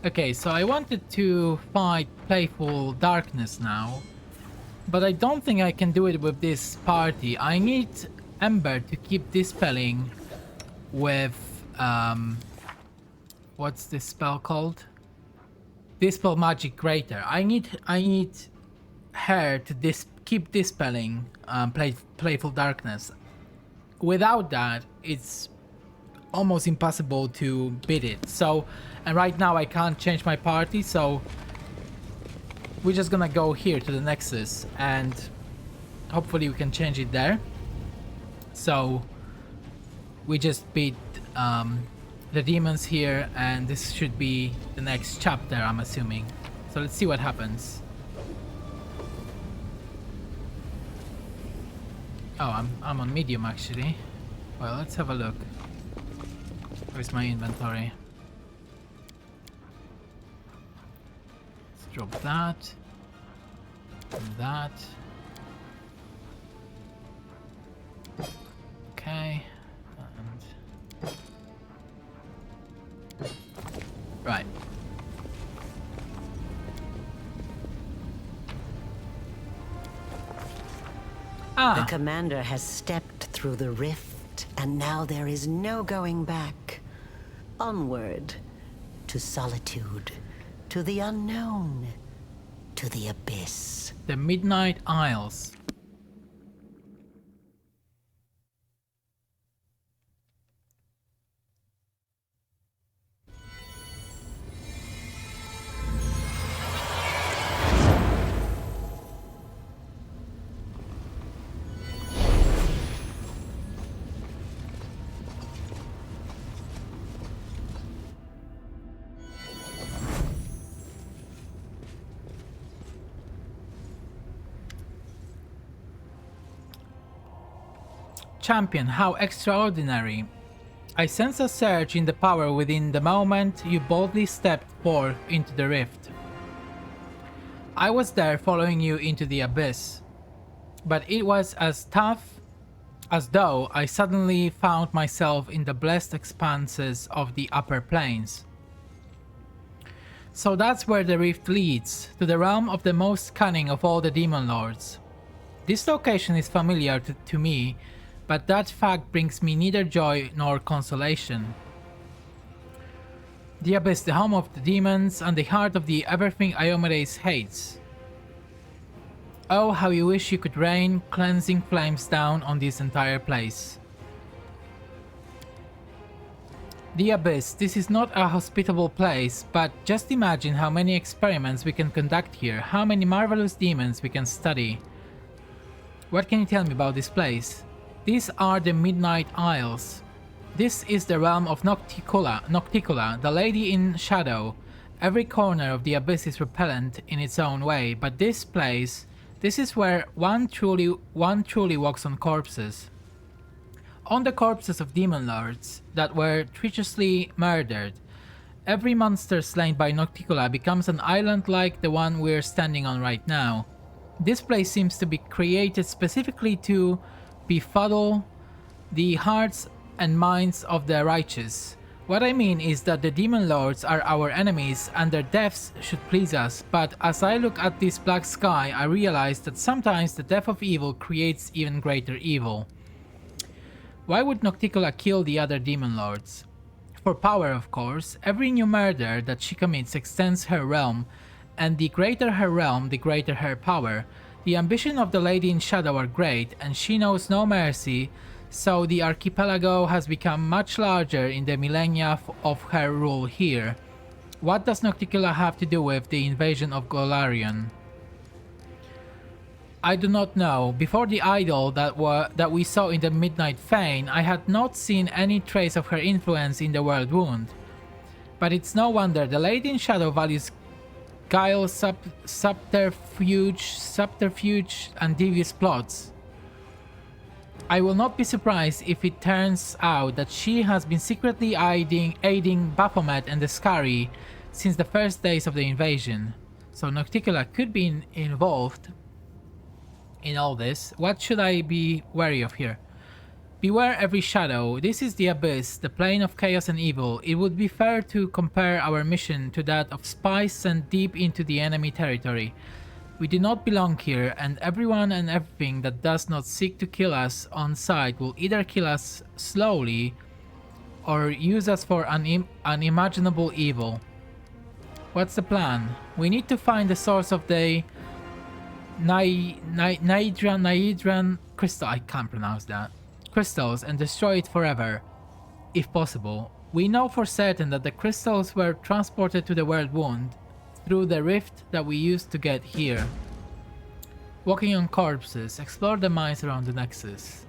Okay, so I wanted to fight Playful Darkness now, but I don't think I can do it with this party. I need Ember to keep dispelling with, what's this spell called? Dispel Magic Greater. I need her to keep dispelling Playful Darkness. Without that, it's almost impossible to beat it. So, and right now I can't change my party, so we're just gonna go here to the Nexus and hopefully we can change it there. So we just beat the demons here, and this should be the next chapter, I'm assuming. So let's see what happens. Oh, I'm on medium actually. Well, let's have a look. Where's my inventory? Let's drop that. And that. Okay. And... right. The commander has stepped through the rift, and now there is no going back. Onward, to solitude, to the unknown, to the abyss. The Midnight Isles. Champion, how extraordinary. I sense a surge in the power within the moment you boldly stepped forth into the rift. I was there following you into the abyss, but it was as tough as though I suddenly found myself in the blessed expanses of the upper planes. So that's where the rift leads, to the realm of the most cunning of all the demon lords. This location is familiar to me, but that fact brings me neither joy nor consolation. The abyss, the home of the demons, and the heart of the everything Iomedes hates. Oh, how you wish you could rain cleansing flames down on this entire place. The abyss, this is not a hospitable place, but just imagine how many experiments we can conduct here, how many marvelous demons we can study. What can you tell me about this place? These are the Midnight Isles. This is the realm of Nocticula, the Lady in Shadow. Every corner of the abyss is repellent in its own way, but this place, this is where one truly walks on corpses. On the corpses of demon lords that were treacherously murdered. Every monster slain by Nocticula becomes an island like the one we're standing on right now. This place seems to be created specifically to befuddle the hearts and minds of the righteous. What I mean is that the demon lords are our enemies and their deaths should please us, but as I look at this black sky, I realize that sometimes the death of evil creates even greater evil. Why would Nocticula kill the other demon lords? For power, of course. Every new murder that she commits extends her realm, and the greater her realm, the greater her power. The ambition of the Lady in Shadow are great, and she knows no mercy, so the archipelago has become much larger in the millennia of her rule here. What does Nocticula have to do with the invasion of Golarion? I do not know. Before the idol that we saw in the Midnight Fane, I had not seen any trace of her influence in the World Wound. But it's no wonder the Lady in Shadow values guile, subterfuge, and devious plots. I will not be surprised if it turns out that she has been secretly aiding Baphomet and the Scary since the first days of the invasion. So Nocticula could be involved in all this. What should I be wary of here? Beware every shadow. This is the abyss, the plane of chaos and evil. It would be fair to compare our mission to that of spies sent deep into the enemy territory. We do not belong here, and everyone and everything that does not seek to kill us on sight will either kill us slowly or use us for unimaginable evil. What's the plan? We need to find the source of the Naidran crystal. I can't pronounce that. Crystals and destroy it forever, if possible. We know for certain that the crystals were transported to the World Wound through the rift that we used to get here. Walking on corpses, explore the mines around the Nexus.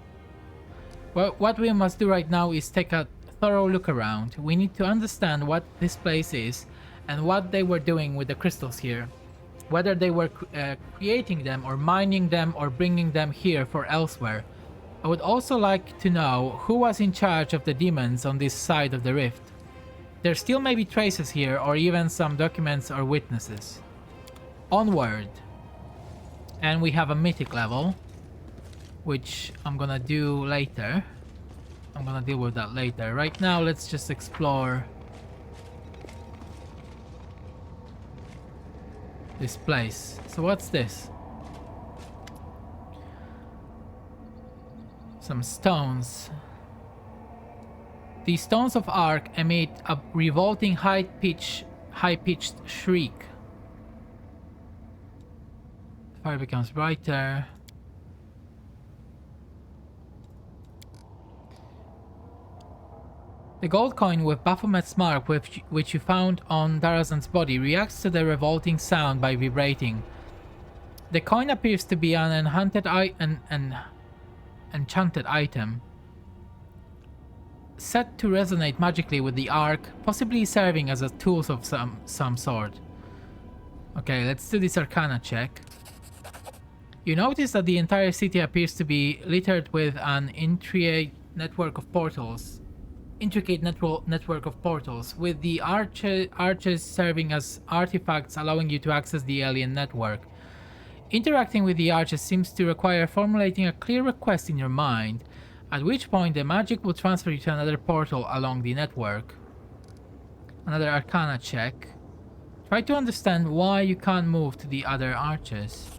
Well, what we must do right now is take a thorough look around. We need to understand what this place is and what they were doing with the crystals here. Whether they were creating them or mining them or bringing them here for elsewhere. I would also like to know who was in charge of the demons on this side of the rift. There still may be traces here or even some documents or witnesses. Onward. And we have a mythic level, which I'm gonna do later. I'm gonna deal with that later. Right now, let's just explore this place. So what's this? Some stones. The stones of Ark emit a revolting high-pitched shriek. The fire becomes brighter. The gold coin with Baphomet's mark, which you found on Darazan's body, reacts to the revolting sound by vibrating. The coin appears to be an enchanted item, set to resonate magically with the Ark, possibly serving as a tool of some sort. Okay, let's do this Arcana check. You notice that the entire city appears to be littered with an intricate network of portals, with the arches serving as artifacts allowing you to access the alien network. Interacting with the arches seems to require formulating a clear request in your mind, at which point the magic will transfer you to another portal along the network. Another Arcana check. Try to understand why you can't move to the other arches.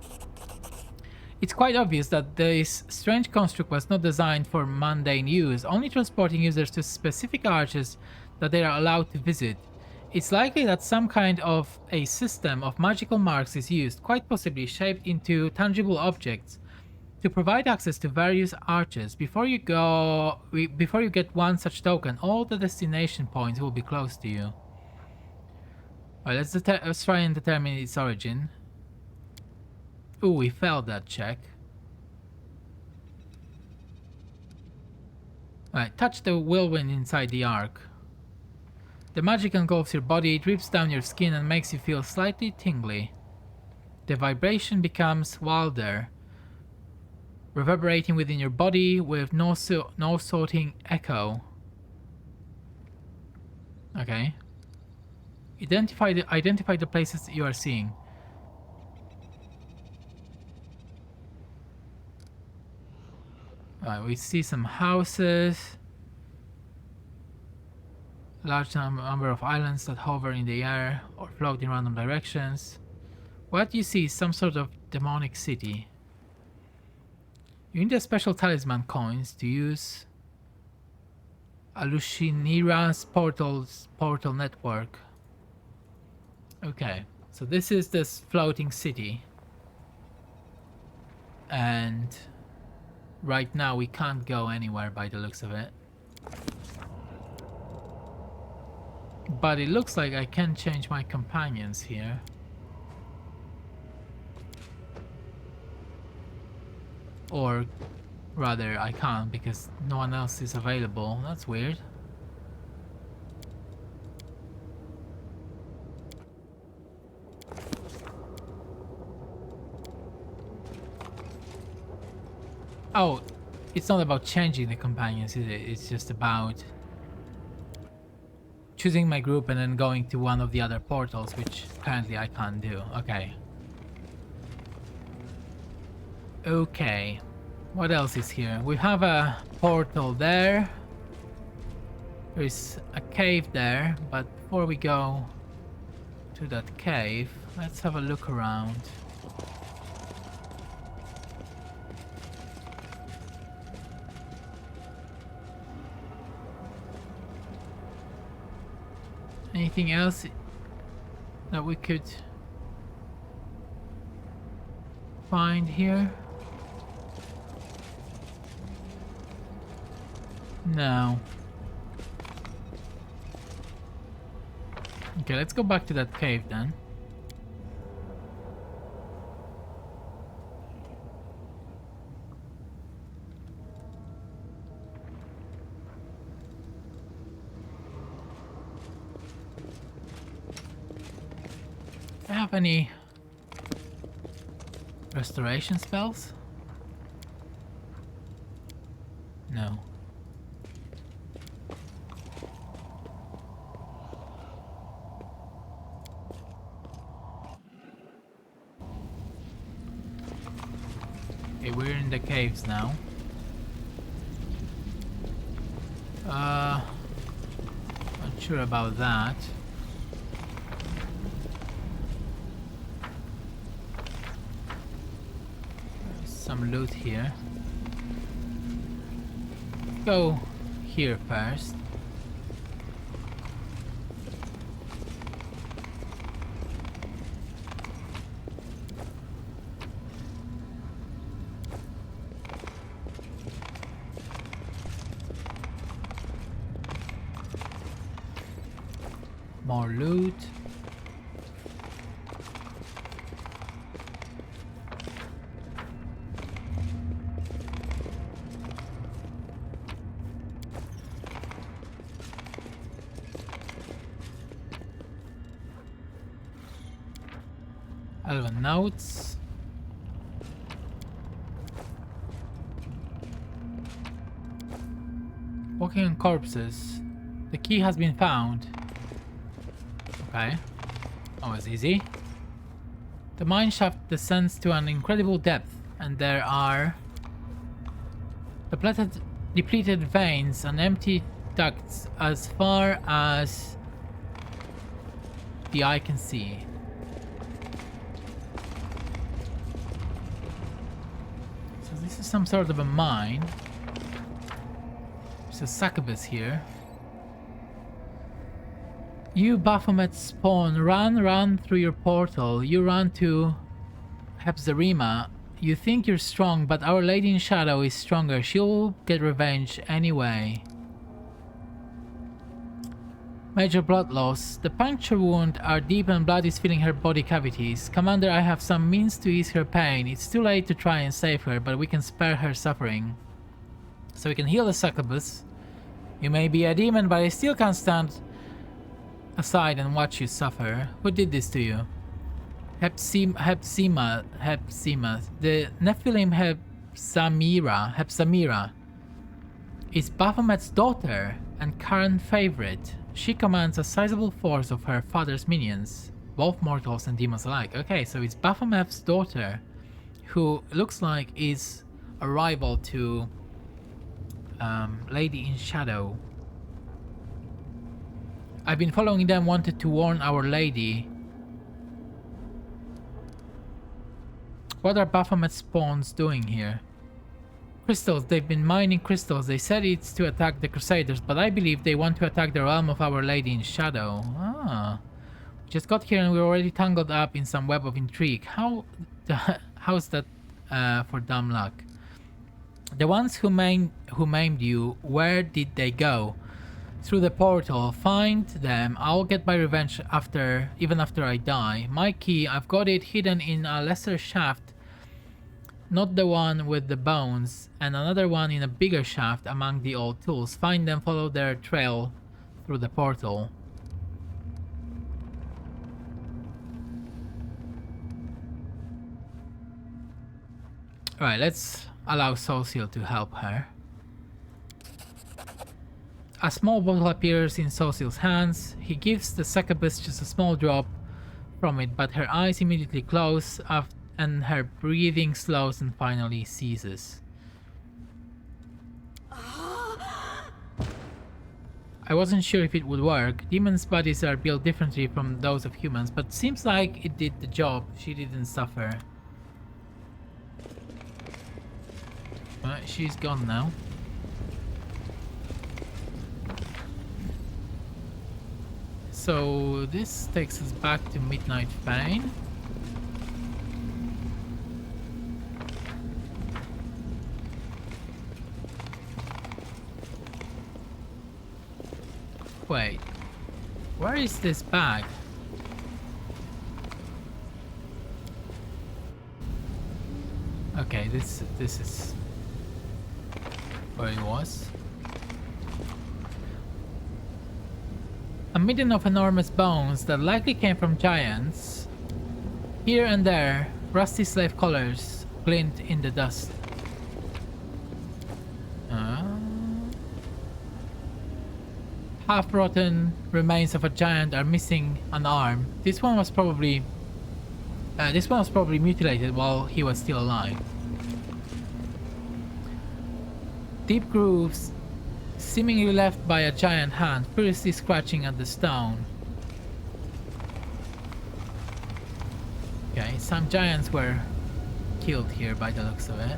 It's quite obvious that this strange construct was not designed for mundane use, only transporting users to specific arches that they are allowed to visit. It's likely that some kind of a system of magical marks is used, quite possibly shaped into tangible objects, to provide access to various arches. Before you get one such token, all the destination points will be close to you. Alright, let's try and determine its origin. Ooh, we failed that check. Alright, touch the whirlwind inside the Ark. The magic engulfs your body, drips down your skin and makes you feel slightly tingly. The vibration becomes wilder, reverberating within your body with no sorting echo. Okay. Identify the places that you are seeing. Alright, we see some houses. Large number of islands that hover in the air or float in random directions. What you see is some sort of demonic city. You need the special talisman coins to use Alushinyrra's portal network. Okay, so this is this floating city. And right now we can't go anywhere by the looks of it. But it looks like I can change my companions here. Or rather, I can't because no one else is available. That's weird. Oh, it's not about changing the companions, is it? It's just about choosing my group and then going to one of the other portals, which currently I can't do. Okay. Okay. What else is here? We have a portal there. There is a cave there, but before we go to that cave, let's have a look around. Anything else that we could find here? No. Okay, let's go back to that cave then. Do I have any restoration spells? No. Okay, we're in the caves now. Not sure about that. There's some loot here. Go here first. More loot. Elven notes. Walking on corpses. The key has been found. Okay. Always easy. The mine shaft descends to an incredible depth, and there are depleted veins and empty ducts as far as the eye can see. So this is some sort of a mine. There's a succubus here. You Baphomet spawn, run through your portal. You run to Hepzarima. You think you're strong, but Our Lady in Shadow is stronger. She'll get revenge anyway. Major blood loss. The puncture wound are deep and blood is filling her body cavities. Commander, I have some means to ease her pain. It's too late to try and save her, but we can spare her suffering. So we can heal the succubus. You may be a demon, but I still can't stand aside and watch you suffer. Who did this to you? Hepzima. The Nephilim Hepzamira is Baphomet's daughter and current favorite. She commands a sizable force of her father's minions, both mortals and demons alike. Okay, so it's Baphomet's daughter, who looks like is a rival to Lady in Shadow. I've been following them, wanted to warn Our Lady. What are Baphomet spawns doing here? Crystals, they've been mining crystals. They said it's to attack the Crusaders, but I believe they want to attack the realm of Our Lady in Shadow. Ah. We just got here and we're already tangled up in some web of intrigue. How's that for dumb luck? The ones who maimed you, where did they go? Through the portal. Find them. I'll get my revenge even after I die. My key, I've got it hidden in a lesser shaft, not the one with the bones, and another one in a bigger shaft among the old tools. Find them, follow their trail through the portal. Alright, let's allow Social to help her. A small bottle appears in Social's hands. He gives the succubus just a small drop from it, but her eyes immediately close and her breathing slows and finally ceases. I wasn't sure if it would work. Demons' bodies are built differently from those of humans, but seems like it did the job. She didn't suffer. She's gone now. So this takes us back to Midnight Fane. Wait, where is this bag? Okay, this is where it was. A midden of enormous bones that likely came from giants. Here and there, rusty slave collars glint in the dust. Half-rotten remains of a giant are missing an arm. This one was probably mutilated while he was still alive. Deep grooves, seemingly left by a giant hand, furiously scratching at the stone. Okay, some giants were killed here by the looks of it.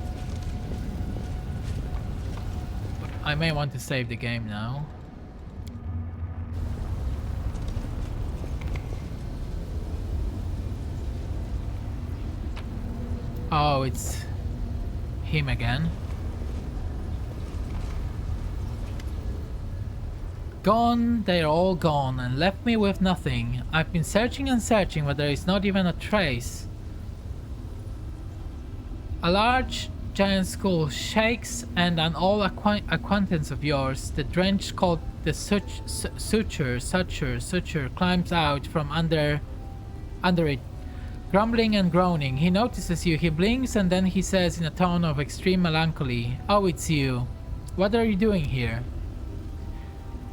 But I may want to save the game now. Oh, it's him again. Gone, they're all gone and left me with nothing. I've been searching and searching, but there is not even a trace. A large giant skull shakes, and an old acquaintance of yours, the drench called the suture, climbs out from under it. Grumbling and groaning, he notices you, he blinks, and then he says in a tone of extreme melancholy, "Oh, it's you. What are you doing here?"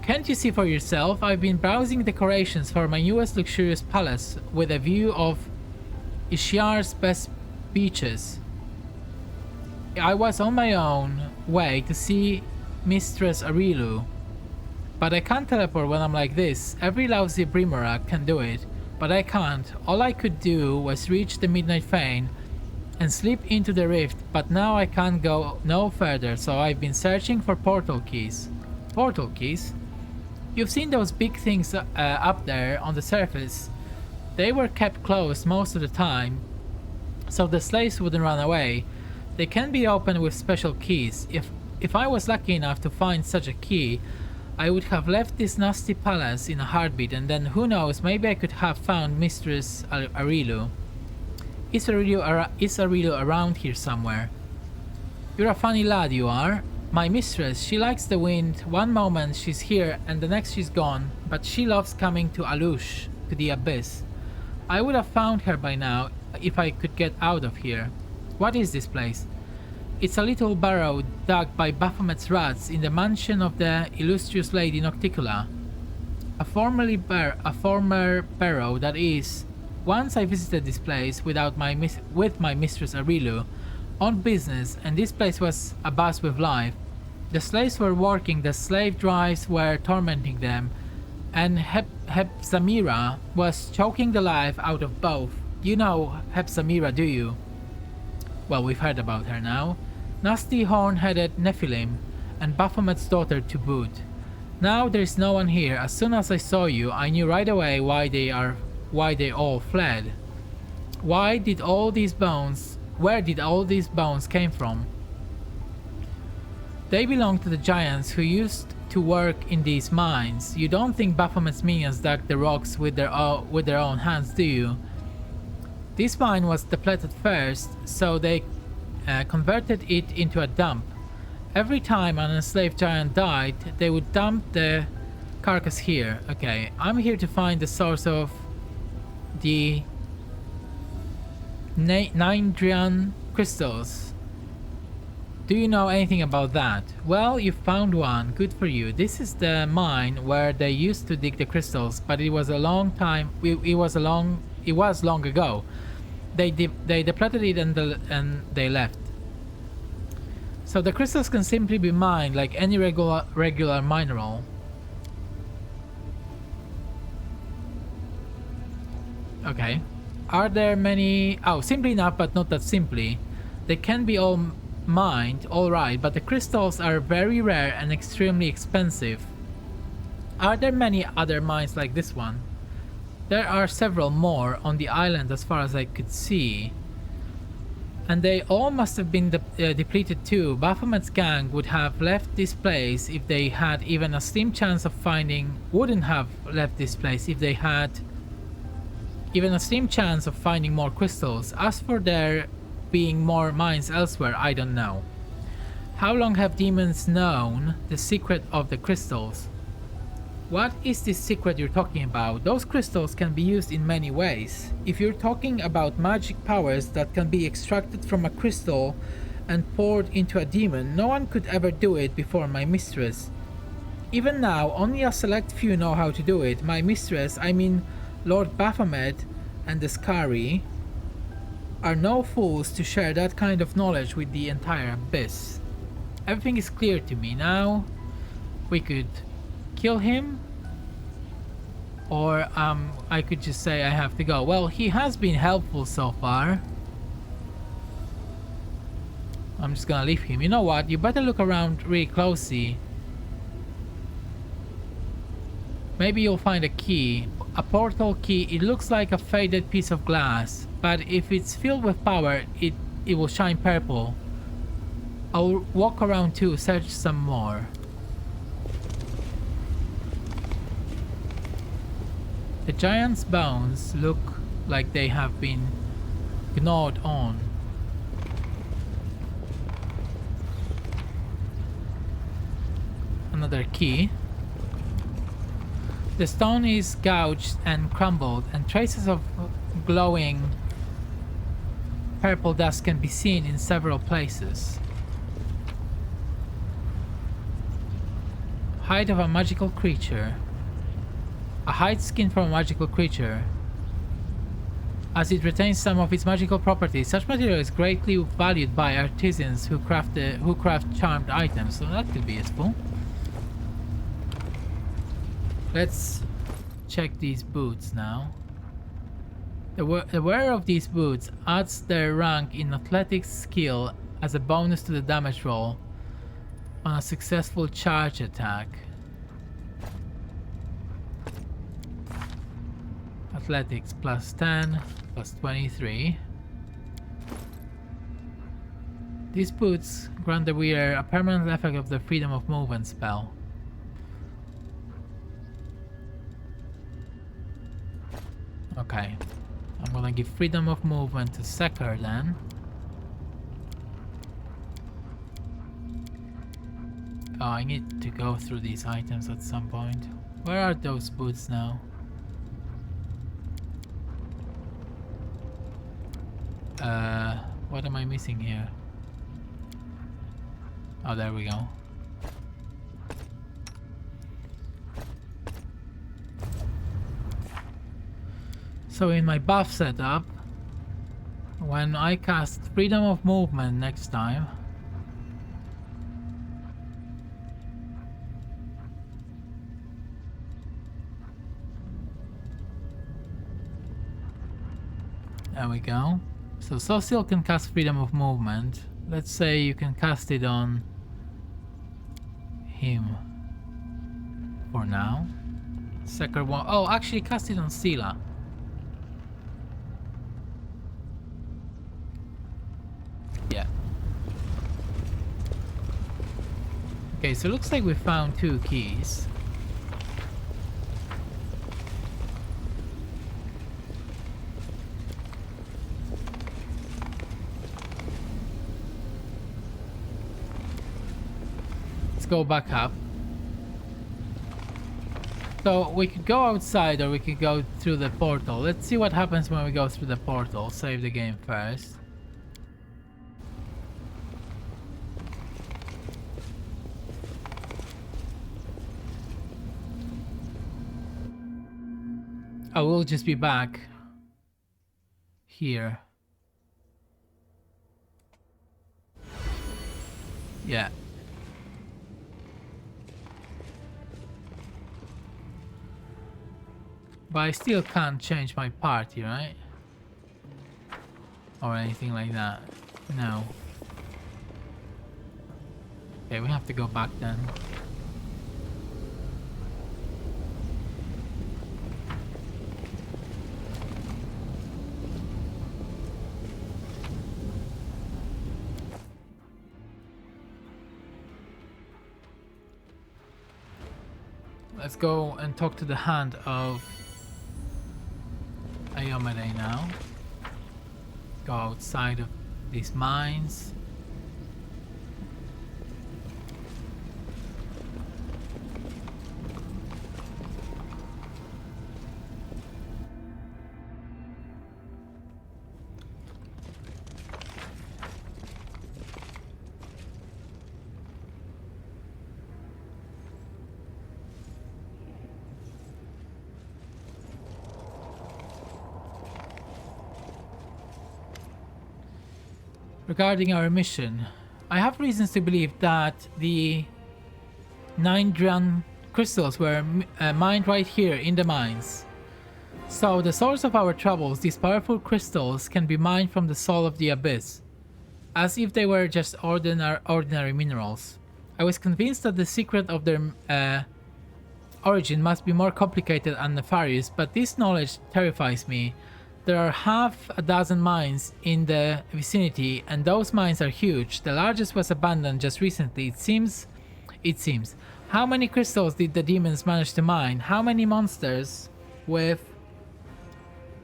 "Can't you see for yourself? I've been browsing decorations for my newest luxurious palace with a view of Ishiar's best beaches. I was on my own way to see Mistress Arilu, but I can't teleport when I'm like this. Every lousy Brimora can do it. But I can't. All I could do was reach the Midnight Fane and slip into the rift, but now I can't go no further, so I've been searching for portal keys." Portal keys? You've seen those big things up there on the surface. They were kept closed most of the time, so the slaves wouldn't run away. They can be opened with special keys. If I was lucky enough to find such a key, I would have left this nasty palace in a heartbeat, and then who knows, maybe I could have found Mistress Arilu. Is Arilu around here somewhere? You're a funny lad, you are. My mistress, she likes the wind. One moment she's here and the next she's gone, but she loves coming to Alush, to the abyss. I would have found her by now if I could get out of here. What is this place? It's a little burrow dug by Baphomet's rats in the mansion of the illustrious Lady Nocticula. A former burrow, that is. Once I visited this place with my mistress Arilu on business, and this place was abuzz with life. The slaves were working, the slave drives were tormenting them, and Hepzamira was choking the life out of both. You know Hepzamira, do you? Well, we've heard about her now. Nasty horn-headed Nephilim, and Baphomet's daughter to boot. Now there's no one here. As soon as I saw you, I knew right away why they all fled. Where did all these bones came from? They belong to the giants who used to work in these mines. You don't think Baphomet's minions dug the rocks with their own hands, do you? This mine was depleted first, so they converted it into a dump. Every time an enslaved giant died, they would dump the carcass here. Okay, I'm here to find the source of the Nindrian crystals. Do you know anything about that? Well, you found one. Good for you. This is the mine where they used to dig the crystals, but it was a long time. It was long ago. They depleted it and they left. So the crystals can simply be mined like any regular mineral. Okay. Are there many... Oh, simply enough, but not that simply. They can be all mined, alright, but the crystals are very rare and extremely expensive. Are there many other mines like this one? There are several more on the island as far as I could see. And they all must have been depleted too. Baphomet's gang would have left this place if they had even a slim chance of finding... Wouldn't have left this place if they had even a slim chance of finding more crystals. As for there being more mines elsewhere, I don't know. How long have demons known the secret of the crystals? What is this secret you're talking about? Those crystals can be used in many ways. If you're talking about magic powers that can be extracted from a crystal and poured into a demon, no one could ever do it before my mistress. Even now, only a select few know how to do it. My mistress, I mean Lord Baphomet and the Scari, are no fools to share that kind of knowledge with the entire abyss. Everything is clear to me now. We could kill him, or I could just say I have to go. Well, he has been helpful so far. I'm just gonna leave him. You know what? You better look around really closely. Maybe you'll find a key. A portal key. It looks like a faded piece of glass, but if it's filled with power, it will shine purple. I'll walk around too, search some more. The giant's bones look like they have been gnawed on. Another key. The stone is gouged and crumbled, and traces of glowing purple dust can be seen in several places. Hide of a magical creature. A hide skin from a magical creature. As it retains some of its magical properties, such material is greatly valued by artisans who craft charmed items, so that could be useful. Let's check these boots now. The wearer of these boots adds their rank in athletics skill as a bonus to the damage roll on a successful charge attack. Athletics plus 10, plus 23. These boots grant the wearer a permanent effect of the freedom of movement spell. Okay, I'm gonna give freedom of movement to Sekar then. Oh, I need to go through these items at some point. Where are those boots now? What am I missing here? Oh, there we go. So in my buff setup, when I cast freedom of movement next time, there we go. So Social can cast freedom of movement. Let's say you can cast it on him for now. Second one. Oh, actually cast it on Sela. Yeah. Okay, so it looks like we found 2 keys. Let's go back up. So we could go outside or we could go through the portal. Let's see what happens when we go through the portal. Save the game first. I will just be back here. Yeah. But I still can't change my party, right? Or anything like that. No. Okay, we have to go back then. Let's go and talk to the hand of Iomade now. Go outside of these mines. Regarding our mission, I have reasons to believe that the 9 Dran crystals were mined right here in the mines. So the source of our troubles, these powerful crystals, can be mined from the soul of the abyss, as if they were just ordinary minerals. I was convinced that the secret of their origin must be more complicated and nefarious, but this knowledge terrifies me. There are half a dozen mines in the vicinity, and those mines are huge. The largest was abandoned just recently. It seems. How many crystals did the demons manage to mine? How many monsters with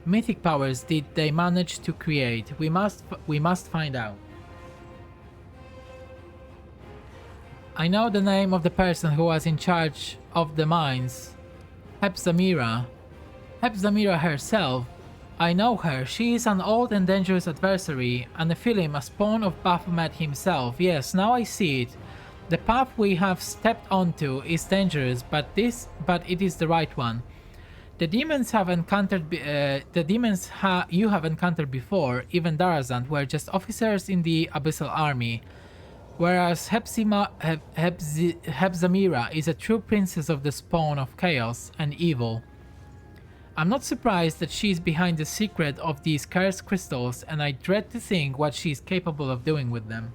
mythic powers did they manage to create? We must find out. I know the name of the person who was in charge of the mines. Hepzamira. Hepzamira herself. I know her. She is an old and dangerous adversary, a Nephilim, a spawn of Baphomet himself. Yes, now I see it. The path we have stepped onto is dangerous, but it is the right one. The demons you have encountered before, even Darazant, were just officers in the Abyssal Army, whereas Hepzamira is a true princess of the spawn of chaos and evil. I'm not surprised that she's behind the secret of these cursed crystals, and I dread to think what she's capable of doing with them.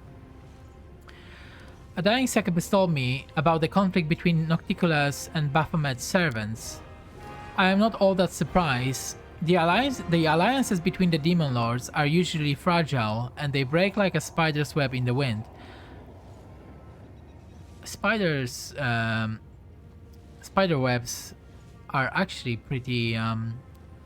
A dying succubus told me about the conflict between Nocticula's and Baphomet's servants. I am not all that surprised. The alliances between the demon lords are usually fragile, and they break like a spider's web in the wind. Spider webs are actually pretty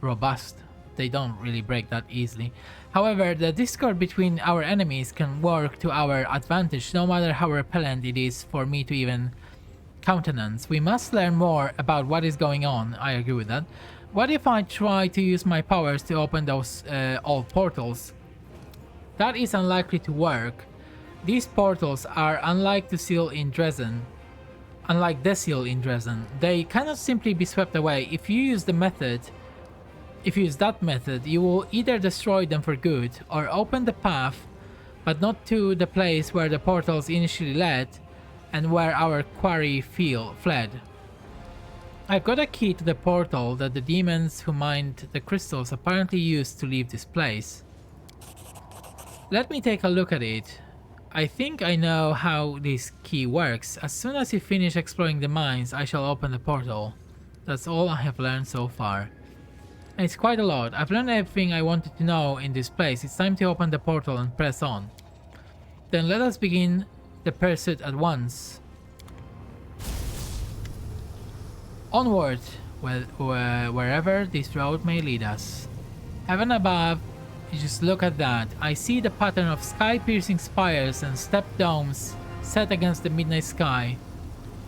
robust. They don't really break that easily. However, the discord between our enemies can work to our advantage, no matter how repellent it is for me to even countenance. We must learn more about what is going on. I agree with that. What if I try to use my powers to open those old portals? That is unlikely to work. These portals are unlike the seal in Dresden. Unlike the seal in Dresden, they cannot simply be swept away. If you use that method, you will either destroy them for good or open the path, but not to the place where the portals initially led and where our quarry fled. I've got a key to the portal that the demons who mined the crystals apparently used to leave this place. Let me take a look at it. I think I know how this key works. As soon as you finish exploring the mines, I shall open the portal. That's all I have learned so far. And it's quite a lot. I've learned everything I wanted to know in this place. It's time to open the portal and press on. Then let us begin the pursuit at once. Onward, wherever this road may lead us. Heaven above. Just look at that. I see the pattern of sky-piercing spires and stepped domes set against the midnight sky.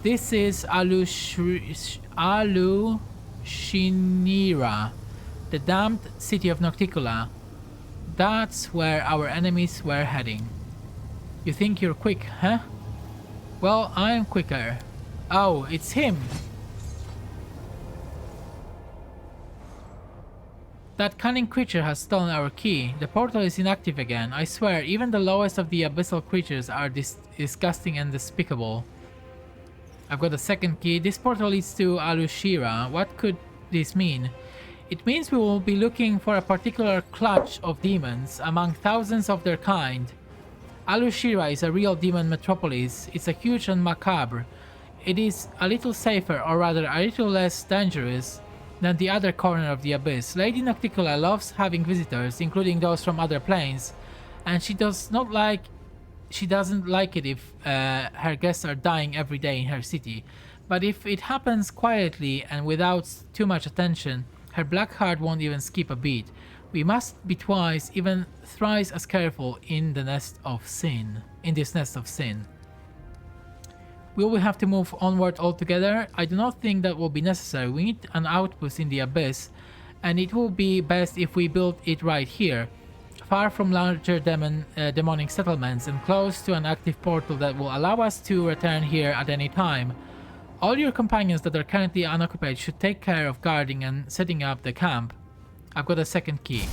This is Alushinyrra, the damned city of Nocticula. That's where our enemies were heading. You think you're quick, huh? Well, I am quicker. Oh, it's him! That cunning creature has stolen our key. The portal is inactive again. I swear, even the lowest of the abyssal creatures are disgusting and despicable. I've got a second key. This portal leads to Alushinyrra. What could this mean? It means we will be looking for a particular clutch of demons among thousands of their kind. Alushinyrra is a real demon metropolis. It's a huge and macabre. It is a little safer, or rather a little less dangerous, than the other corner of the abyss. Lady Nocticula loves having visitors, including those from other planes, and she doesn't like it if her guests are dying every day in her city. But if it happens quietly and without too much attention, her black heart won't even skip a beat. We must be twice, even thrice as careful in this nest of sin. Will we have to move onward altogether? I do not think that will be necessary. We need an outpost in the abyss, and it will be best if we build it right here, far from larger demonic settlements and close to an active portal that will allow us to return here at any time. All your companions that are currently unoccupied should take care of guarding and setting up the camp. I've got a second key.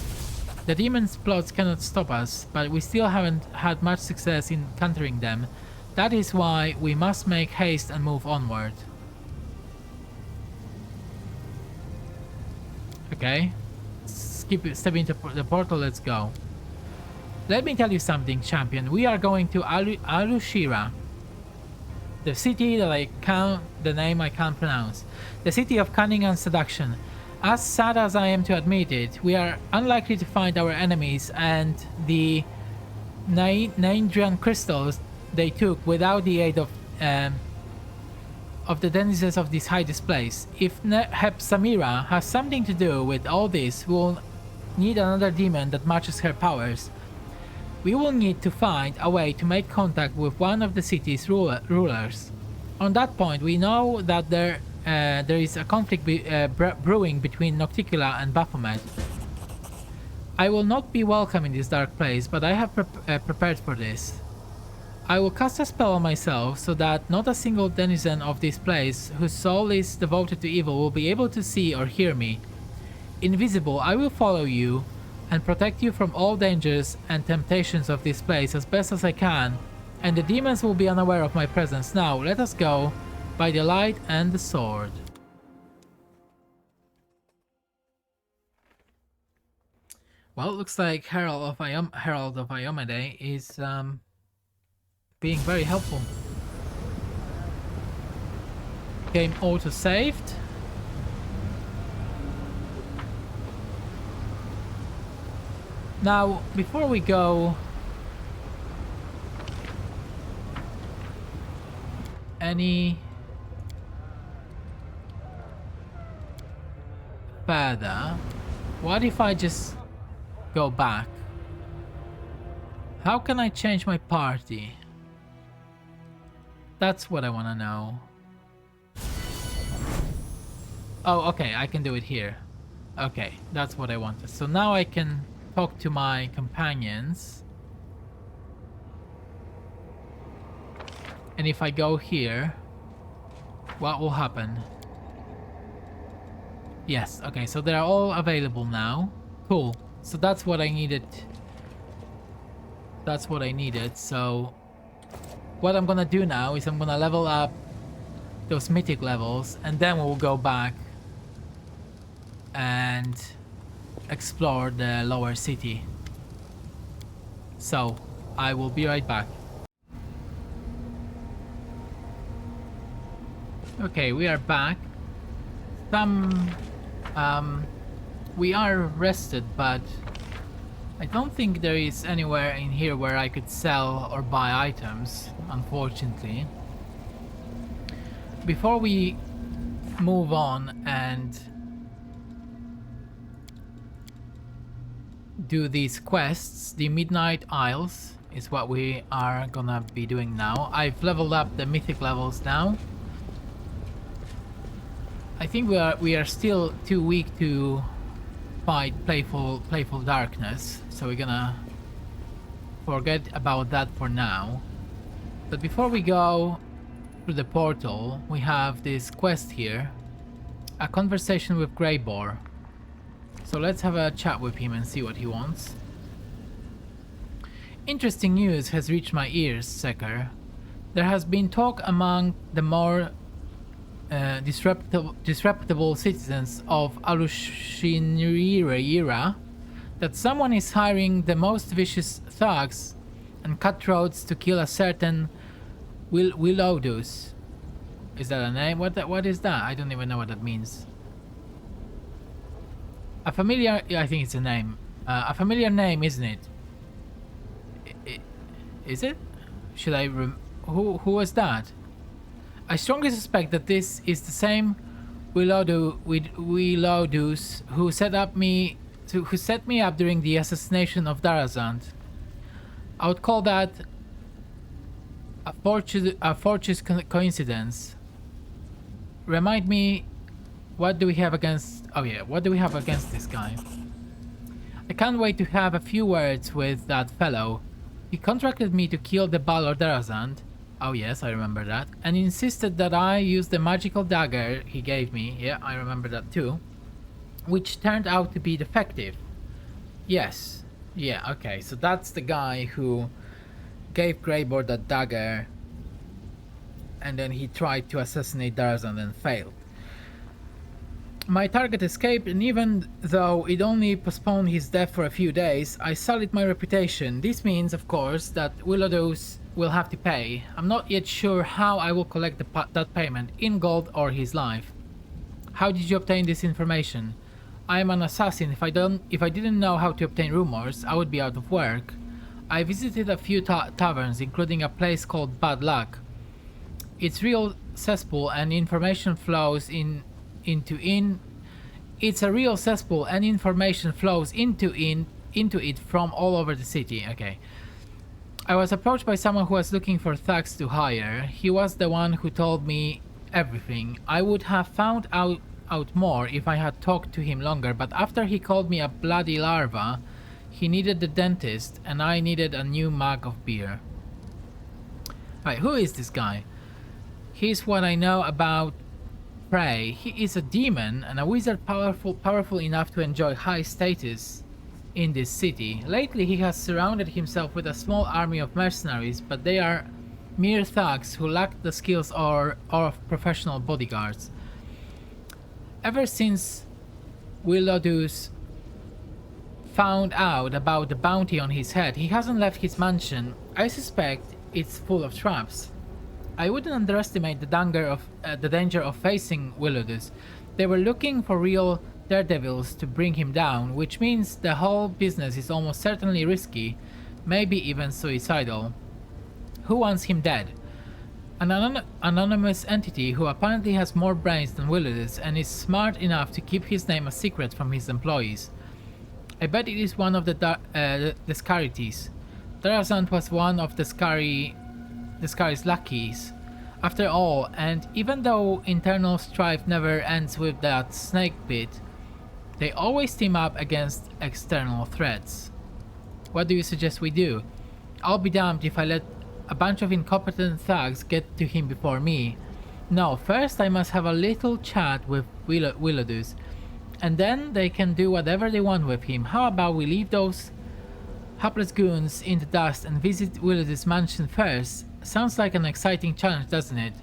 The demons' plots cannot stop us, but we still haven't had much success in countering them. That is why we must make haste and move onward. Okay. Step into the portal, let's go. Let me tell you something, champion. We are going to Alushinyrra. The city the name I can't pronounce. The city of cunning and seduction. As sad as I am to admit it, we are unlikely to find our enemies and the Nandrian crystals they took without the aid of the denizens of this hideous place. If Hepsamira has something to do with all this, we will need another demon that matches her powers. We will need to find a way to make contact with one of the city's rulers. On that point, we know that there is a conflict brewing between Nocticula and Baphomet. I will not be welcome in this dark place, but I have prepared for this. I will cast a spell on myself so that not a single denizen of this place whose soul is devoted to evil will be able to see or hear me. Invisible, I will follow you and protect you from all dangers and temptations of this place as best as I can, and the demons will be unaware of my presence. Now, let us go by the light and the sword. Well, it looks like Herald of Iomede is being very helpful. Game auto-saved. Now, before we go any further, what if I just go back? How can I change my party? That's what I want to know. Oh, okay, I can do it here. Okay, that's what I wanted. So now I can talk to my companions. And if I go here, what will happen? Yes, okay, so they're all available now. Cool. So that's what I needed. That's what I needed. So what I'm gonna do now is I'm gonna level up those mythic levels, and then we'll go back and explore the lower city. So I will be right back. Okay, we are back. We are rested, but I don't think there is anywhere in here where I could sell or buy items, unfortunately. Before we move on and do these quests, the Midnight Isles is what we are gonna be doing now. I've leveled up the mythic levels now. I think we are still too weak to fight playful darkness, so we're gonna forget about that for now. But before we go through the portal, we have this quest here, a conversation with Greybor. So let's have a chat with him and see what he wants. Interesting news has reached my ears, Seker. There has been talk among the more disreputable citizens of Alushinyrra that someone is hiring the most vicious thugs and cutthroats to kill a certain Willowdus. Is that a name? What is that? I don't even know what that means. A familiar... I think it's a name. A familiar name, isn't it? Is it? Should I... Who was that? I strongly suspect that this is the same Willowdus who set me up during the assassination of Darazant. I would call that a fortuitous coincidence. Remind me, what do we have against... Oh yeah, what do we have against this guy? I can't wait to have a few words with that fellow. He contracted me to kill the Balor Darazant. Oh yes, I remember that. And insisted that I use the magical dagger he gave me. Yeah, I remember that too. Which turned out to be defective. Yes. Yeah, okay. So that's the guy who gave Greybor that dagger. And then he tried to assassinate Darazan and failed. My target escaped, and even though it only postponed his death for a few days, I sullied my reputation. This means, of course, that Willowdus will have to pay. I'm not yet sure how I will collect that payment, in gold or his life. How did you obtain this information? I am an assassin. If I didn't know how to obtain rumors, I would be out of work. I visited a few taverns, including a place called Bad Luck. It's real cesspool and information flows It's a real cesspool and information flows into it from all over the city. Okay. I was approached by someone who was looking for thugs to hire. He was the one who told me everything. I would have found out more if I had talked to him longer, but after he called me a bloody larva, he needed the dentist and I needed a new mug of beer. Alright, who is this guy? He's what I know about Prey. He is a demon and a wizard powerful enough to enjoy high status in this city. Lately he has surrounded himself with a small army of mercenaries, but they are mere thugs who lack the skills or of professional bodyguards. Ever since Willowdus found out about the bounty on his head, he hasn't left his mansion. I suspect it's full of traps. I wouldn't underestimate the danger of facing Willowdus. They were looking for real daredevils to bring him down, which means the whole business is almost certainly risky, maybe even suicidal. Who wants him dead? An anonymous entity who apparently has more brains than Willowdus and is smart enough to keep his name a secret from his employees. I bet it is one of the Scarities. Darazant was one of the Scari's lackeys, after all, and even though internal strife never ends with that snake pit, they always team up against external threats. What do you suggest we do? I'll be damned if I let a bunch of incompetent thugs get to him before me. No, first I must have a little chat with Willowdus, and then they can do whatever they want with him. How about we leave those hapless goons in the dust and visit Willowdus' mansion first? Sounds like an exciting challenge, doesn't it?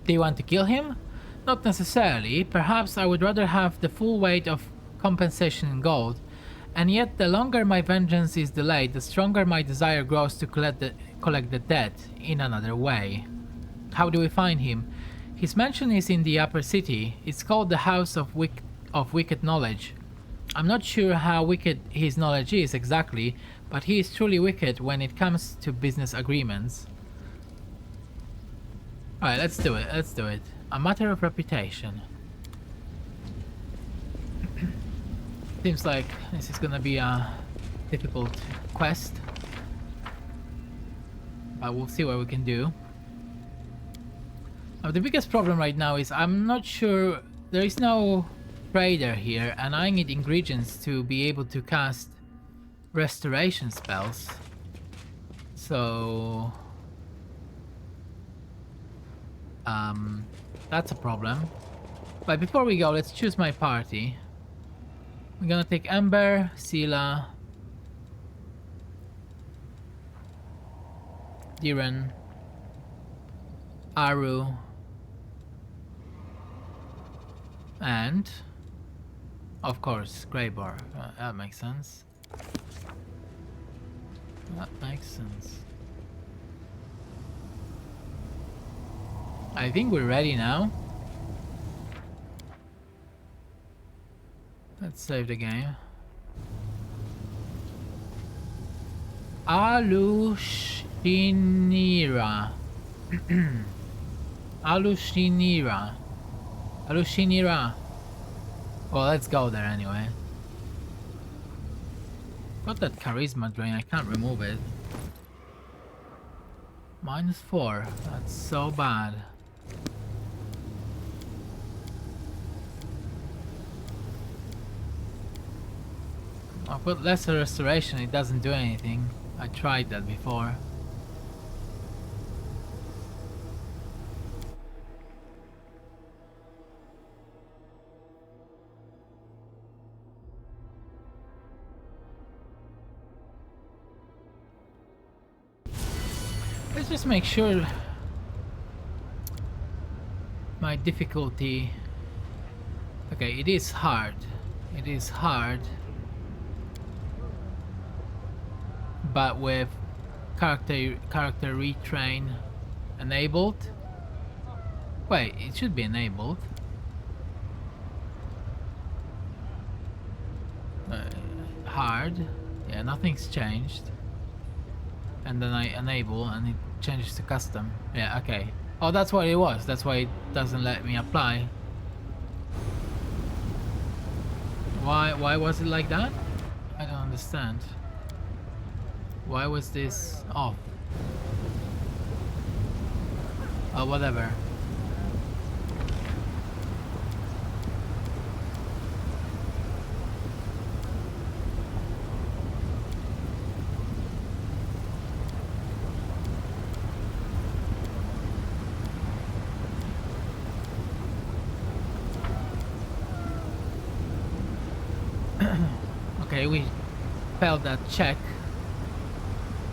Do you want to kill him? Not necessarily. Perhaps I would rather have the full weight of compensation in gold. And yet, the longer my vengeance is delayed, the stronger my desire grows to collect the debt in another way. How do we find him? His mansion is in the upper city. It's called the House of Wicked Knowledge. I'm not sure how wicked his knowledge is exactly, but he is truly wicked when it comes to business agreements. Alright, let's do it. A matter of reputation. Seems like this is gonna be a difficult quest, but we'll see what we can do. Now, the biggest problem right now is I'm not sure, there is no trader here, and I need ingredients to be able to cast restoration spells. So that's a problem. But before we go, let's choose my party. We're gonna take Ember, Sela, Diren, Aru, And of course, Greybar. That makes sense. That makes sense. I think we're ready now. Let's save the game. Alushinyrra. Alushinyrra. Alushinyrra. Well, let's go there anyway. Got that charisma drain, I can't remove it. -4. That's so bad. I put lesser restoration, it doesn't do anything. I tried that before. Let's just make sure my difficulty... Okay, it is hard. It is hard. But with character retrain enabled. Wait, it should be enabled. Hard. Yeah, nothing's changed. And then I enable and it changes to custom. Yeah, okay. Oh, that's what it was. That's why it doesn't let me apply. Why was it like that? I don't understand. Why was this off? Oh, whatever. Okay, we failed that check.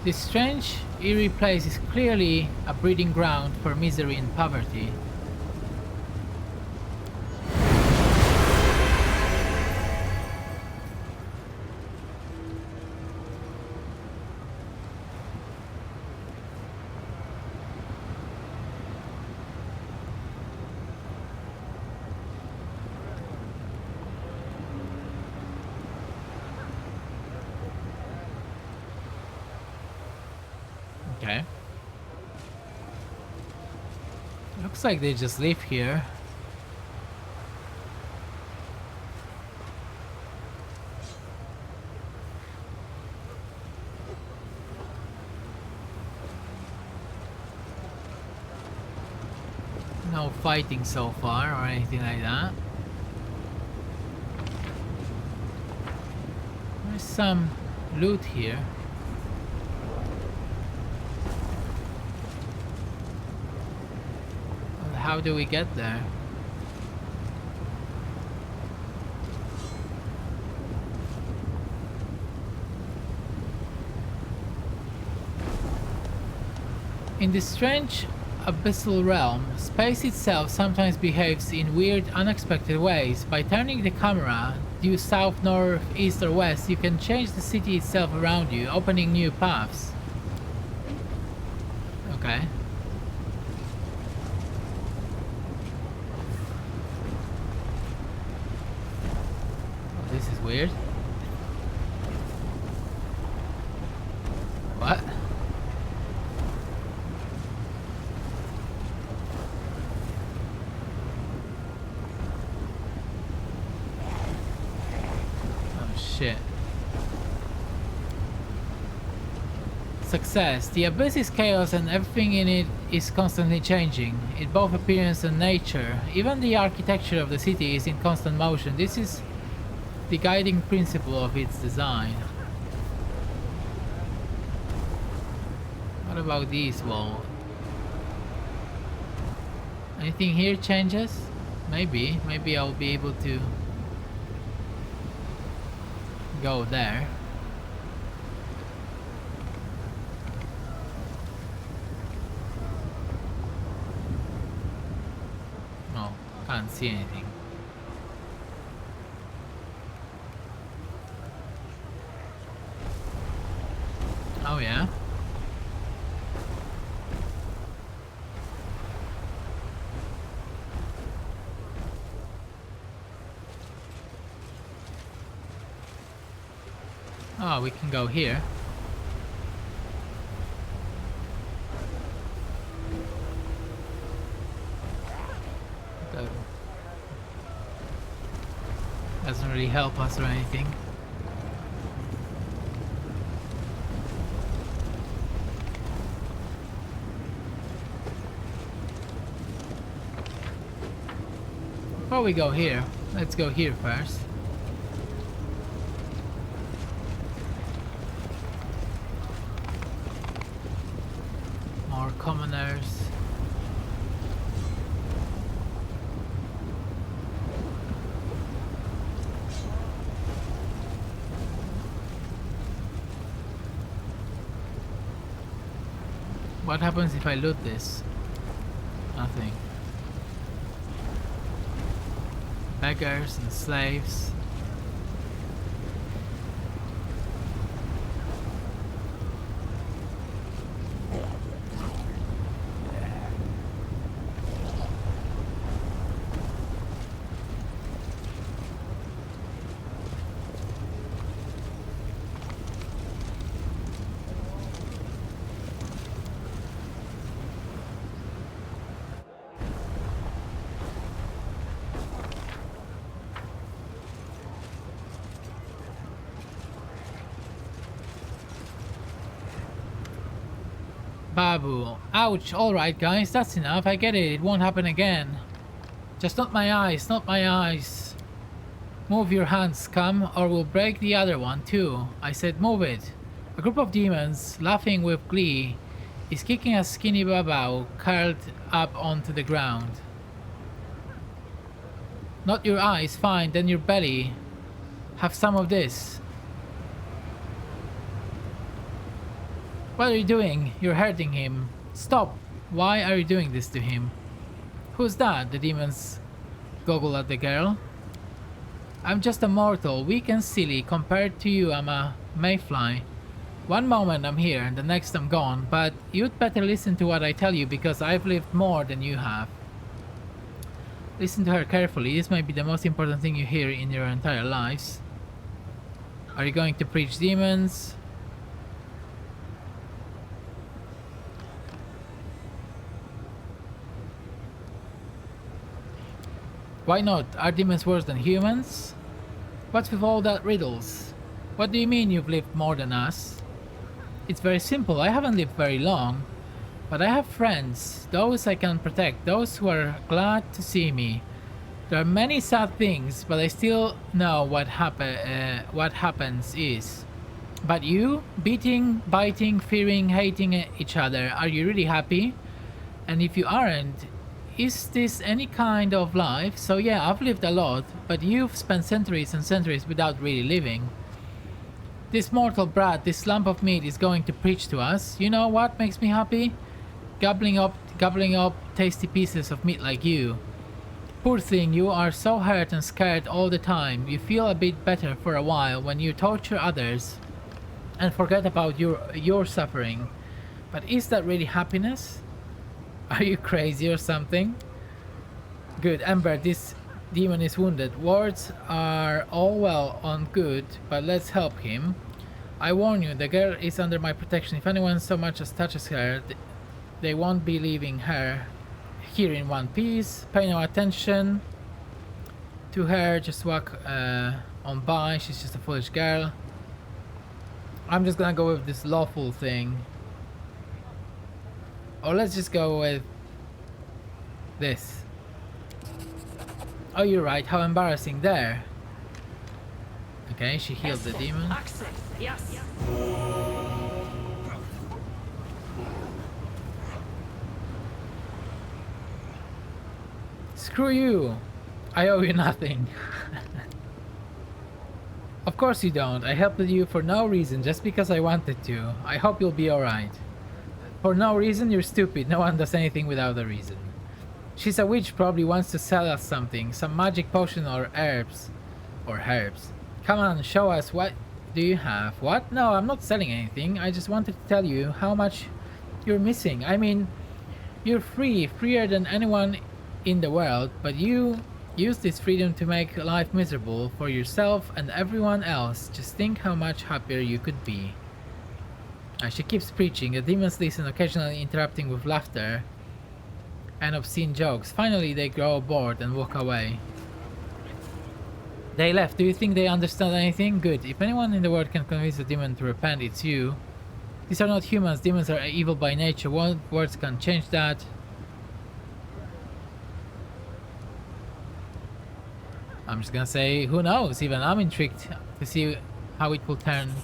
This strange, eerie place is clearly a breeding ground for misery and poverty. Okay. Looks like they just live here. No fighting so far or anything like that. There's some loot here. How do we get there? In this strange abyssal realm, space itself sometimes behaves in weird, unexpected ways. By turning the camera due south, north, east or west, you can change the city itself around you, opening new paths. Okay. This is weird. What? Oh shit. Success. The abyss is chaos and everything in it is constantly changing. In both appearance and nature. Even the architecture of the city is in constant motion. This is the guiding principle of its design. What about these walls? Anything here changes? Maybe I'll be able to go there. Oh, can't see anything. Oh, we can go here. That doesn't really help us or anything. Before we go here, let's go here first. More commoners. What happens if I loot this? Nothing. Beggars and slaves. Babu. Ouch. Alright guys, that's enough. I get it. It won't happen again. Just not my eyes, not my eyes. Move your hands, scum, or we'll break the other one too. I said move it. A group of demons, laughing with glee, is kicking a skinny Babao curled up onto the ground. Not your eyes, fine, then your belly. Have some of this. What are you doing? You're hurting him. Stop! Why are you doing this to him? Who's that? The demons goggle at the girl. I'm just a mortal, weak and silly. Compared to you, I'm a mayfly. One moment I'm here, and the next I'm gone, but you'd better listen to what I tell you because I've lived more than you have. Listen to her carefully. This might be the most important thing you hear in your entire lives. Are you going to preach demons? Why not? Are demons worse than humans? What's with all that riddles? What do you mean you've lived more than us? It's very simple. I haven't lived very long, but I have friends, those I can protect, those who are glad to see me. There are many sad things, but I still know what happens is. But you? Beating, biting, fearing, hating each other. Are you really happy? And if you aren't, is this any kind of life? So yeah, I've lived a lot, but you've spent centuries and centuries without really living. This mortal brat, this lump of meat is going to preach to us. You know what makes me happy? Gobbling up tasty pieces of meat like you. Poor thing, you are so hurt and scared all the time. You feel a bit better for a while when you torture others and forget about your suffering. But is that really happiness? Are you crazy or something? Good, Ember, this demon is wounded. Words are all well and good, but let's help him. I warn you, the girl is under my protection. If anyone so much as touches her, they won't be leaving her here in one piece. Pay no attention to her, just walk on by. She's just a foolish girl. I'm just gonna go with this lawful thing. Or let's just go with this. Oh, you're right. How embarrassing there. Okay, she healed the demon. Yes. Screw you. I owe you nothing. Of course you don't. I helped you for no reason, just because I wanted to. I hope you'll be alright. For no reason, you're stupid. No one does anything without a reason. She's a witch, probably wants to sell us something. Some magic potion or herbs. Or herbs. Come on, show us. What do you have? What? No, I'm not selling anything. I just wanted to tell you how much you're missing. I mean, you're free. Freer than anyone in the world. But you Use this freedom to make life miserable for yourself and everyone else. Just think how much happier you could be. As she keeps preaching, the demons listen, occasionally interrupting with laughter and obscene jokes. Finally, they grow bored and walk away. They left. Do you think they understand anything? Good. If anyone in the world can convince a demon to repent, it's you. These are not humans. Demons are evil by nature. Words can change that. I'm just gonna say, who knows? Even I'm intrigued to see how it will turn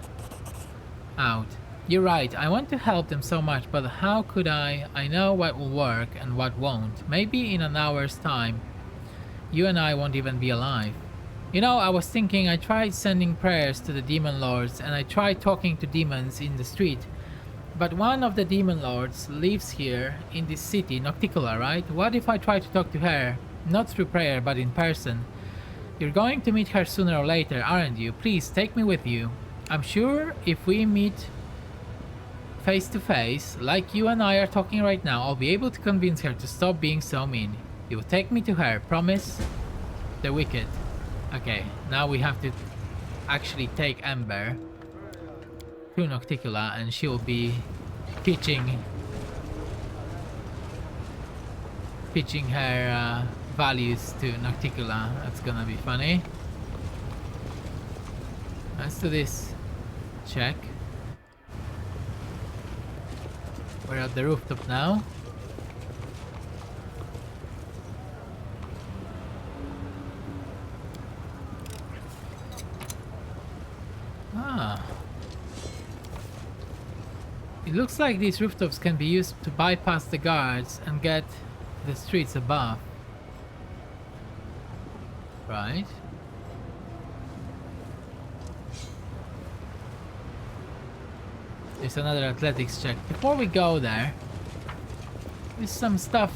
out. You're right, I want to help them so much, but how could I? I know what will work and what won't. Maybe in an hour's time, you and I won't even be alive. You know, I was thinking, I tried sending prayers to the demon lords and I tried talking to demons in the street. But one of the demon lords lives here in this city, Nocticula, right? What if I try to talk to her? Not through prayer, but in person. You're going to meet her sooner or later, aren't you? Please, take me with you. I'm sure if we meet face to face, like you and I are talking right now, I'll be able to convince her to stop being so mean. You will take me to her, promise? The wicked. Okay, now we have to actually take Ember to Nocticula and she will be pitching her values to Nocticula. That's gonna be funny. Let's do this check. We're at the rooftop now. It looks like these rooftops can be used to bypass the guards and get the streets above. Right. There's another athletics check. Before we go there, there's some stuff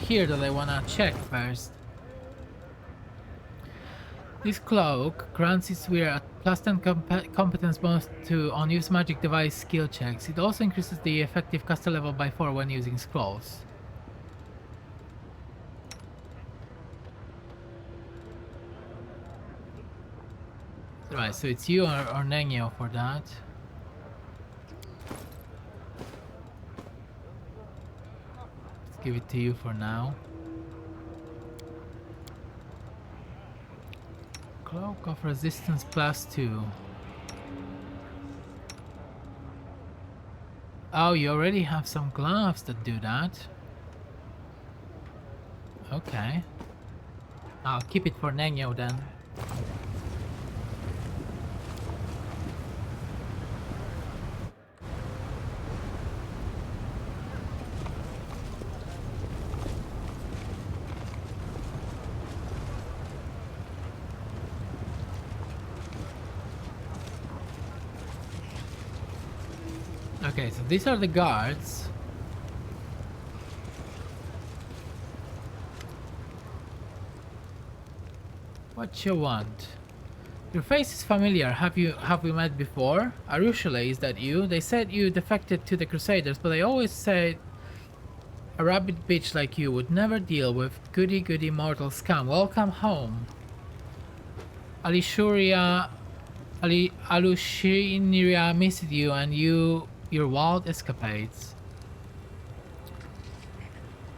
here that I wanna check first. This cloak grants its wearer a +10 competence bonus to unused magic device skill checks. It also increases the effective caster level by 4 when using scrolls. Right, so it's you or Nengyo for that. Let's give it to you for now. Cloak of resistance +2. Oh, you already have some gloves that do that. Okay. I'll keep it for Nengyo then. Okay, so these are the guards. What you want? Your face is familiar. Have we met before? Alushinyrra, is that you? They said you defected to the Crusaders, but I always said a rabbit bitch like you would never deal with goody mortal scum. Welcome home. Alushinyrra missed you and your wild escapades.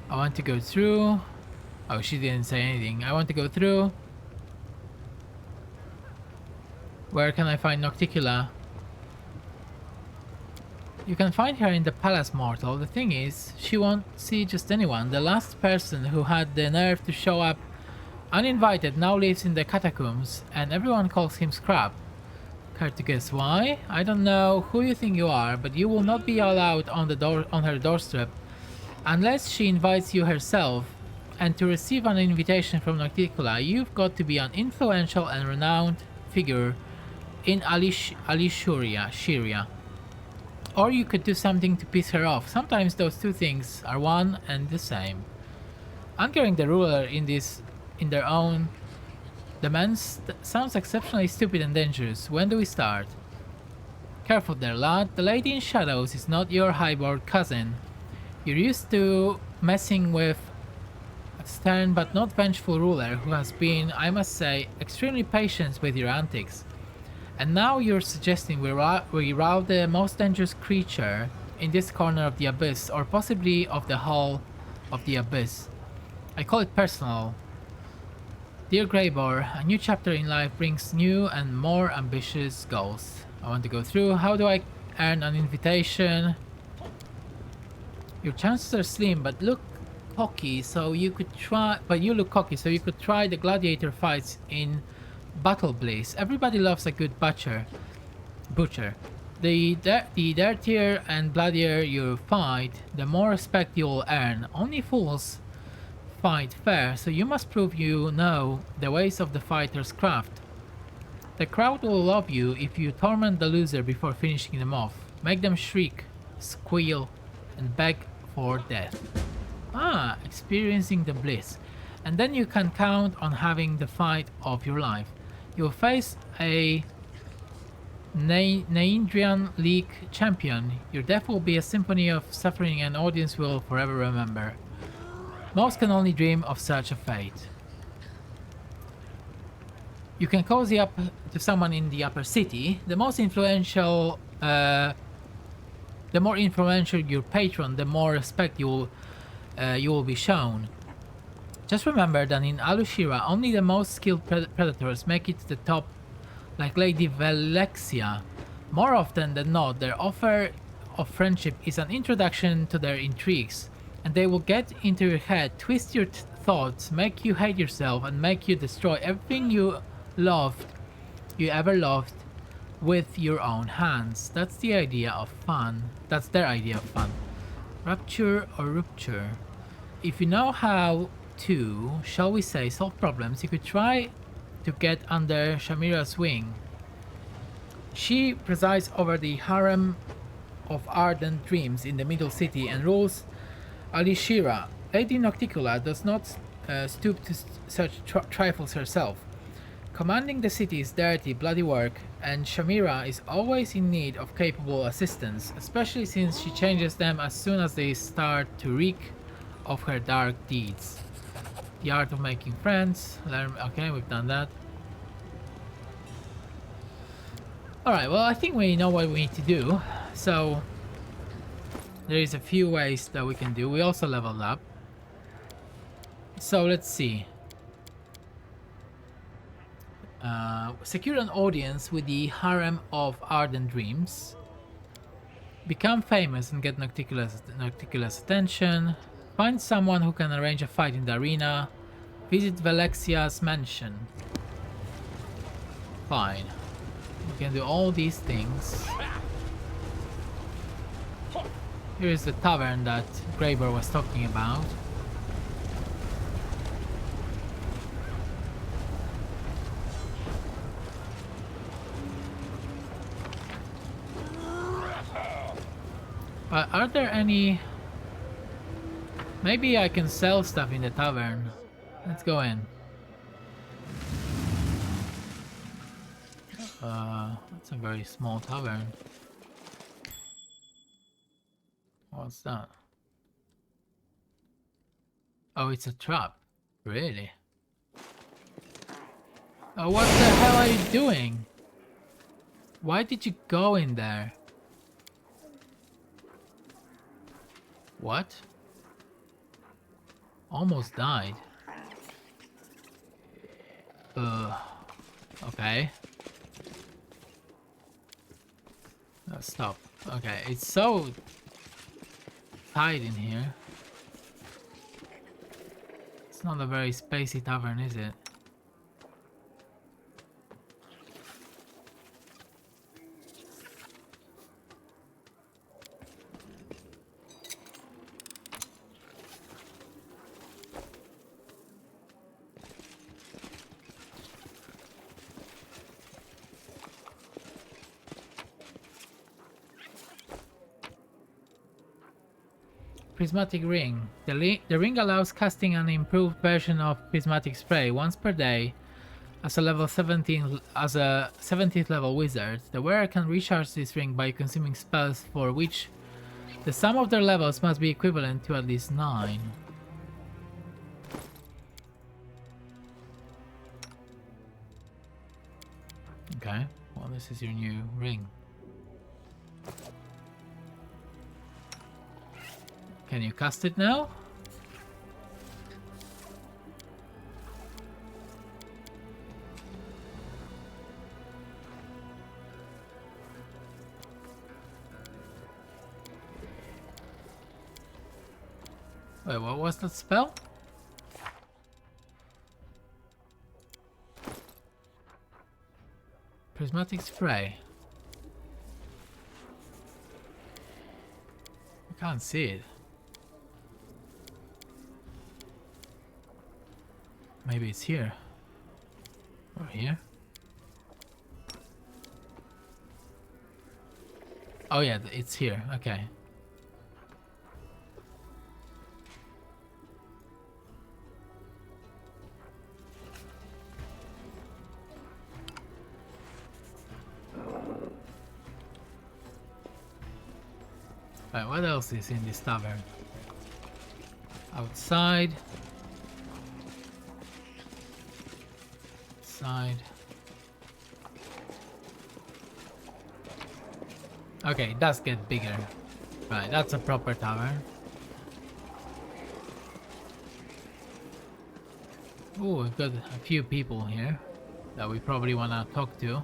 I want to go through. Oh, she didn't say anything. I want to go through. Where can I find Nocticula? You can find her in the palace, mortal. The thing is, she won't see just anyone. The last person who had the nerve to show up uninvited now lives in the catacombs, and everyone calls him Scrap. Care to guess why? I don't know who you think you are, but you will not be allowed on her doorstep unless she invites you herself. And to receive an invitation from Nocticula, you've got to be an influential and renowned figure in Alushinyrra. Or you could do something to piss her off. Sometimes those two things are one and the same. Anchoring the ruler in their own demands sounds exceptionally stupid and dangerous. When do we start? Careful there, lad. The lady in shadows is not your highborn cousin. You're used to messing with A stern but not vengeful ruler who has been, I must say, extremely patient with your antics. And now you're suggesting we rout the most dangerous creature in this corner of the abyss, or possibly of the whole of the abyss. I call it personal. Dear Greybor, a new chapter in life brings new and more ambitious goals. I want to go through. How do I earn an invitation? Your chances are slim, but look cocky, so you could try. But you look cocky, so you could try the gladiator fights in Battle Bliss. Everybody loves a good butcher. The dirtier and bloodier you fight, the more respect you'll earn. Only fools fight fair, so you must prove you know the ways of the fighter's craft. The crowd will love you if you torment the loser before finishing them off. Make them shriek, squeal, and beg for death. Ah, experiencing the bliss. And then you can count on having the fight of your life. You'll face a Naindrian League champion. Your death will be a symphony of suffering an audience will forever remember. Most can only dream of such a fate. You can cozy up to someone in the upper city. The more influential your patron, the more respect you will be shown. Just remember that in Alushinyrra, only the most skilled predators make it to the top, like Lady Velexia. More often than not, their offer of friendship is an introduction to their intrigues, and they will get into your head, twist your thoughts, make you hate yourself, and make you destroy everything you ever loved with your own hands. That's the idea of fun. That's their idea of fun. Rapture or rupture. If you know how to, shall we say, solve problems, you could try to get under Shamira's wing. She presides over the harem of ardent dreams in the middle city and rules Alushinyrra. Lady Nocticula does not stoop to such trifles herself. Commanding the city is dirty, bloody work, and Shamira is always in need of capable assistance, especially since she changes them as soon as they start to reek of her dark deeds. The art of making friends. Okay, we've done that. Alright, well, I think we know what we need to do. So, there is a few ways that we can do. We also leveled up. So, let's see. Secure an audience with the harem of ardent dreams. Become famous and get Nocticula's attention. Find someone who can arrange a fight in the arena. Visit Valexia's mansion. Fine. We can do all these things. Here is the tavern that Greybor was talking about. But are there any... Maybe I can sell stuff in the tavern. Let's go in. That's a very small tavern. What's that? Oh, it's a trap. Really? Oh, what the hell are you doing? Why did you go in there? What? Almost died. Okay. Stop. Okay, it's so tight in here. It's not a very spacey tavern, is it? Prismatic ring. The ring allows casting an improved version of prismatic spray once per day. As a 17th level wizard, the wearer can recharge this ring by consuming spells for which the sum of their levels must be equivalent to at least 9. Okay, well, this is your new ring. Can you cast it now? Wait, what was that spell? Prismatic spray. I can't see it. Maybe it's here. Or here. Oh yeah, it's here. Okay. Right, what else is in this tavern? Outside. Outside. Okay, it does get bigger. Right, that's a proper tavern. Oh, we've got a few people here that we probably want to talk to.